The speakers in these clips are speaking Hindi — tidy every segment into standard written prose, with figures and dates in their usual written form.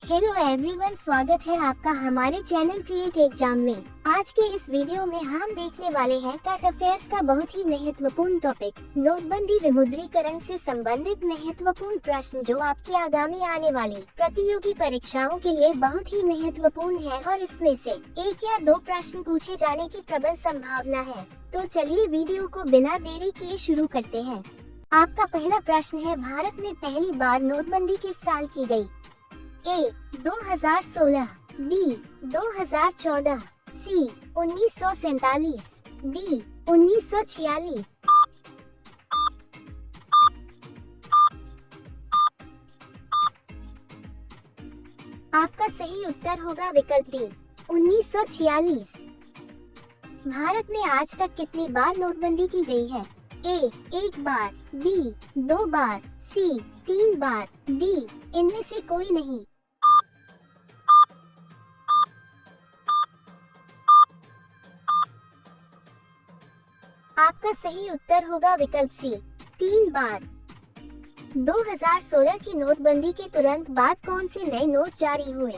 हेलो एवरीवन, स्वागत है आपका हमारे चैनल क्रिएट एग्जाम में। आज के इस वीडियो में हम देखने वाले हैं करंट अफेयर्स का बहुत ही महत्वपूर्ण टॉपिक, नोटबंदी विमुद्रीकरण से संबंधित महत्वपूर्ण प्रश्न जो आपकी आगामी आने वाली प्रतियोगी परीक्षाओं के लिए बहुत ही महत्वपूर्ण है और इसमें से एक या दो प्रश्न पूछे जाने की प्रबल संभावना है। तो चलिए वीडियो को बिना देरी किए शुरू करते हैं। आपका पहला प्रश्न है, भारत में पहली बार नोटबंदी किस साल की गई? ए 2016, बी 2014, सी 1947, डी 1946। आपका सही उत्तर होगा विकल्प डी 1946। भारत में आज तक कितनी बार नोटबंदी की गई है? ए 1 बार, बी 2 बार, सी 3 बार, डी इनमें से कोई नहीं। आपका सही उत्तर होगा विकल्प सी 3 बार। 2016 की नोटबंदी के तुरंत बाद कौन से नए नोट जारी हुए?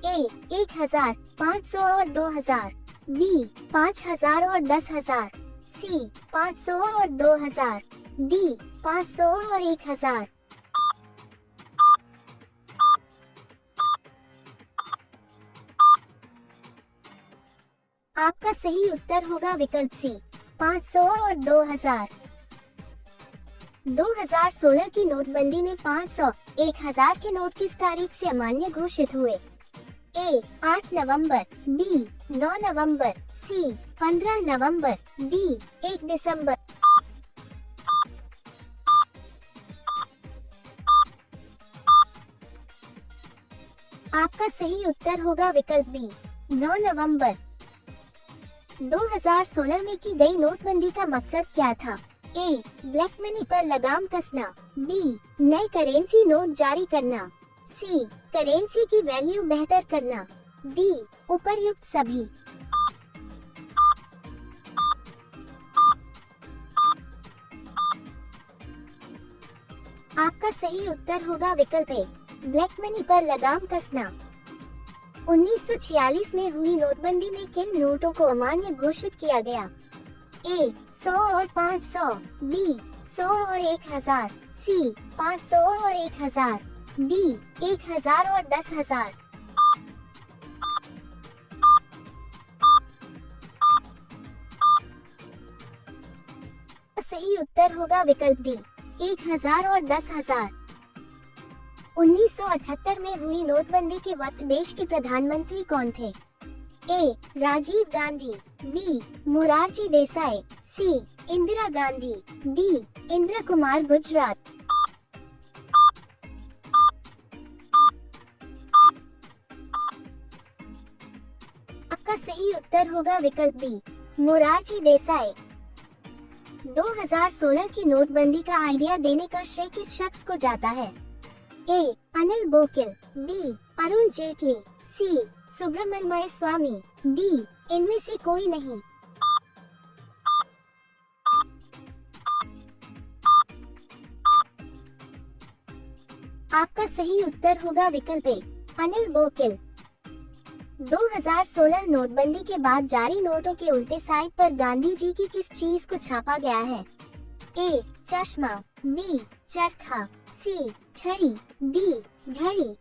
ए 1000, 500 और 2000, बी 5000 और 10,000, सी 500 और 2000, डी 500 और 1000। आपका सही उत्तर होगा विकल्प सी 500 और 2000। 2016 की नोटबंदी में 500, 1000 के नोट किस तारीख से अमान्य घोषित हुए? ए 8 नवंबर, बी 9 नवंबर, सी 15 नवंबर, डी 1 दिसंबर। आपका सही उत्तर होगा विकल्प बी 9 नवंबर। 2016 में की गई नोटबंदी का मकसद क्या था? ए ब्लैक मनी पर लगाम कसना, बी नई करेंसी नोट जारी करना, सी करेंसी की वैल्यू बेहतर करना, डी उपर्युक्त सभी। आपका सही उत्तर होगा विकल्प ए ब्लैक मनी पर लगाम कसना। 1946 में हुई नोटबंदी में किन नोटों को अमान्य घोषित किया गया? ए 100 और 500, बी 100 और 1000, सी 500 और 1000, डी 1000 और 10,000। सही उत्तर होगा विकल्प डी 1000 और 10,000। 1978 में हुई नोटबंदी के वक्त देश के प्रधानमंत्री कौन थे? ए राजीव गांधी, बी मोरारजी देसाई, सी इंदिरा गांधी, डी इंदिरा कुमार गुजरात। आपका सही उत्तर होगा विकल्प बी मोरारजी देसाई। 2016 की नोटबंदी का आइडिया देने का श्रेय किस शख्स को जाता है? ए अनिल बोकिल, बी अरुण जेटली, सी सुब्रमण्यम स्वामी, डी इनमें से कोई नहीं। आपका सही उत्तर होगा विकल्प ए अनिल बोकिल। 2016 नोटबंदी के बाद जारी नोटों के उल्टे साइड पर गांधी जी की किस चीज को छापा गया है? ए चश्मा, बी चरखा, सी छड़ी, डी घड़ी।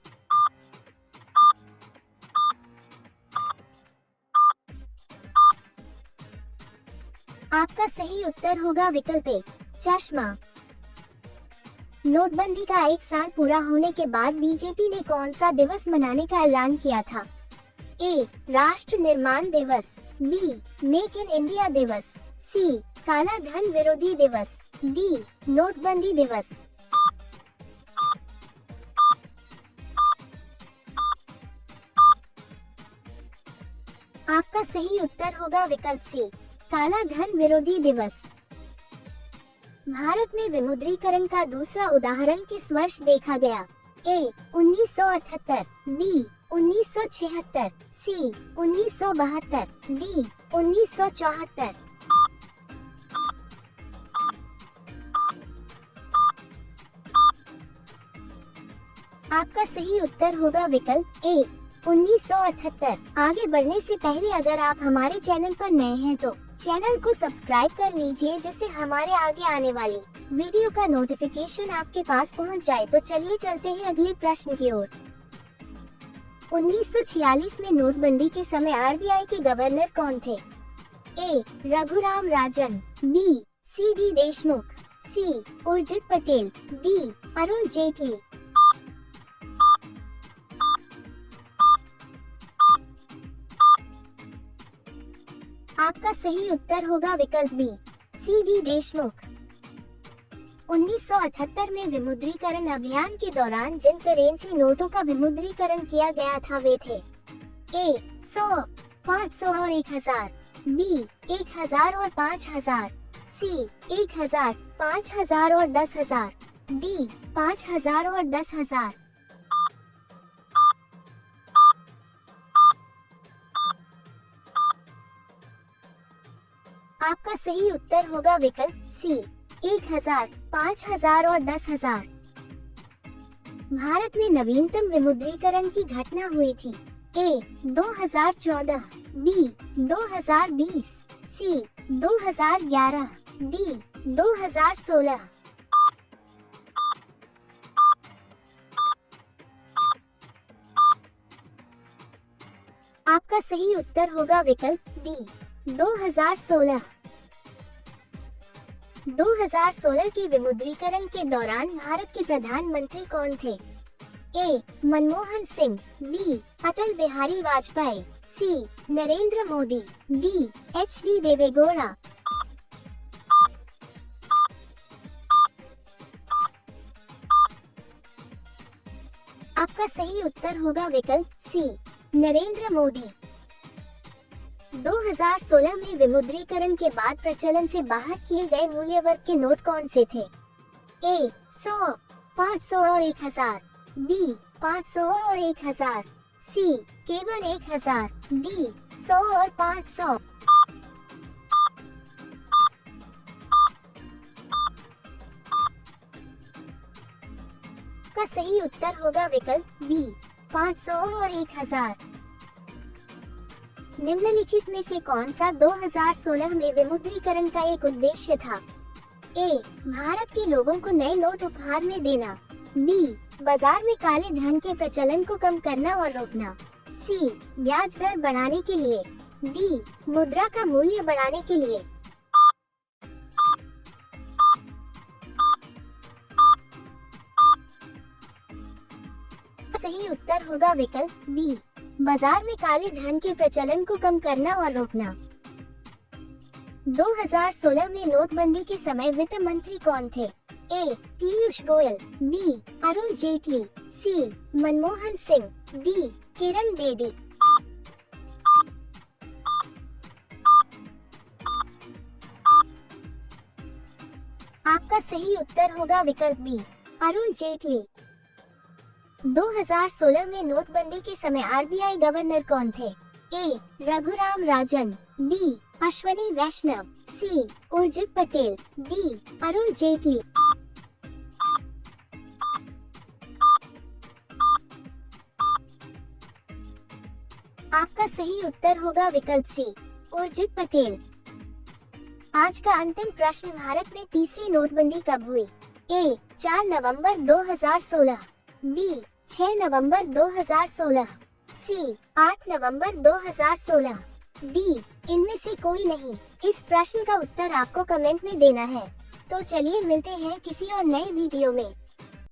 आपका सही उत्तर होगा विकल्प ए चश्मा। नोटबंदी का 1 साल पूरा होने के बाद बीजेपी ने कौन सा दिवस मनाने का ऐलान किया था? ए राष्ट्र निर्माण दिवस, बी मेक इन इंडिया दिवस, सी काला धन विरोधी दिवस, डी नोटबंदी दिवस। आपका सही उत्तर होगा विकल्प सी काला धन विरोधी दिवस। भारत में विमुद्रीकरण का दूसरा उदाहरण किस वर्ष देखा गया? ए 1978, बी 1976, सी 1972, डी 1974। आपका सही उत्तर होगा विकल्प ए 1978। आगे बढ़ने से पहले अगर आप हमारे चैनल पर नए हैं तो चैनल को सब्सक्राइब कर लीजिए, जिससे हमारे आगे आने वाली वीडियो का नोटिफिकेशन आपके पास पहुंच जाए। तो चलिए चलते हैं अगले प्रश्न की ओर। 1946 में नोटबंदी के समय आरबीआई के गवर्नर कौन थे? ए Raghuram Rajan, B C D Deshmukh, सी उर्जित पटेल, डी अरुण जेटली। आपका सही उत्तर होगा विकल्प बी सी डी देशमुख। 1978 में विमुद्रीकरण अभियान के दौरान जिन करेंसी नोटों का विमुद्रीकरण किया गया था वे थे ए 100, 500 और 1000, बी 1000 और 5000, सी 1000, 5000 और 10000, डी 5000 और 10000। आपका सही उत्तर होगा विकल्प सी 1000, 5000 और 10000। भारत में नवीनतम विमुद्रीकरण की घटना हुई थी ए 2014, बी 2020, सी 2011, डी 2016। आपका सही उत्तर होगा विकल्प डी 2016। 2016 के विमुद्रीकरण के दौरान भारत के प्रधानमंत्री कौन थे? ए मनमोहन सिंह, बी अटल बिहारी वाजपेयी, सी नरेंद्र मोदी, डी एच.डी. देवेगौड़ा। आपका सही उत्तर होगा विकल्प सी नरेंद्र मोदी। 2016 में विमुद्रीकरण के बाद प्रचलन से बाहर किए गए मूल्य वर्ग के नोट कौन से थे? ए 100, 500 और 1000, बी 500 और 1000, सी केवल 1000, डी 100 और 500। का सही उत्तर होगा विकल्प बी 500 और 1000। निम्नलिखित में से कौन सा 2016 में विमुद्रीकरण का एक उद्देश्य था? ए भारत के लोगों को नए नोट उपहार में देना, बी बाजार में काले धन के प्रचलन को कम करना और रोकना, सी ब्याज दर बढ़ाने के लिए, डी मुद्रा का मूल्य बढ़ाने के लिए। सही उत्तर होगा विकल्प बी बाजार में काले धन के प्रचलन को कम करना और रोकना। 2016 में नोटबंदी के समय वित्त मंत्री कौन थे? ए पीयूष गोयल, बी अरुण जेटली, सी मनमोहन सिंह, डी किरण बेदी। आपका सही उत्तर होगा विकल्प बी अरुण जेटली। 2016 में नोटबंदी के समय आरबीआई गवर्नर कौन थे? ए रघुराम राजन, बी अश्वनी वैष्णव, सी उर्जित पटेल, डी अरुण जेटली। आपका सही उत्तर होगा विकल्प सी उर्जित पटेल। आज का अंतिम प्रश्न, भारत में तीसरी नोटबंदी कब हुई? ए 4 नवंबर 2016, बी 6 नवंबर 2016, सी 8 नवंबर 2016, डी इनमें से कोई नहीं। इस प्रश्न का उत्तर आपको कमेंट में देना है। तो चलिए मिलते हैं किसी और नए वीडियो में।